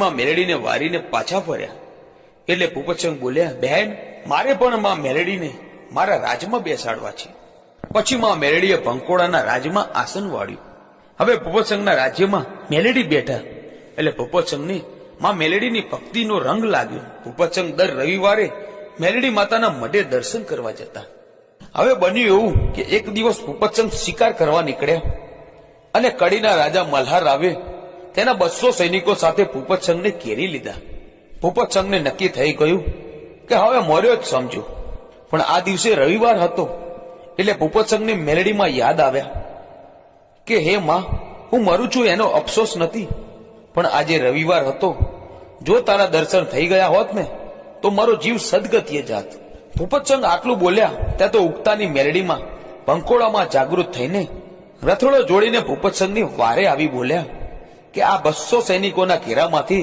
માં મેલડીને વારીને પાછા ફર્યા એટલે ભૂપતસંગ બોલ્યા, બહેન, મારે પણ માં મેલડીને મારા રાજમાં બેસાડવા છે. પછી માં મેલડીએ ભંકોળાના રાજમાં આસન વાળ્યું. હવે ભૂપતસંગના રાજ્યમાં મેલડી બેઠા એટલે ભૂપતસંગને માં મેલડીની ભક્તિનો રંગ લાગ્યો. ભૂપતસંગ દર રવિવારે મેલડી માતાના મઢે દર્શન કરવા જતા. હવે બન્યું એવું કે એક દિવસ ભૂપતસંગ શિકાર કરવા નીકળ્યા અને કડીના રાજા મલ્હાર રાવે તેના 200 સૈનિકો સાથે ભૂપતસંગને ઘેરી લીધા. ભૂપતસંગને નક્કી થઈ ગયું કે હવે મર્યો જ સમજો. પણ આ દિવસે રવિવાર હતો એટલે ભૂપતસંગને મેલડીમાં યાદ આવ્યા કે હે માં, હું મરું છું એનો અફસોસ નથી, પણ આજે રવિવાર હતો. જો તારા દર્શન થઈ ગયા હોત ને તો મારો જીવ સદગતિએ જાત. ભૂપતસંગ આટલું બોલ્યા ત્યાં તો ઉગતાની મેલડીમાં ભંકોળામાં જાગૃત થઈને રથડો જોડીને ભૂપતસંગની વારે આવી બોલ્યા કે આ 200 સૈનિકોના ઘેરામાંથી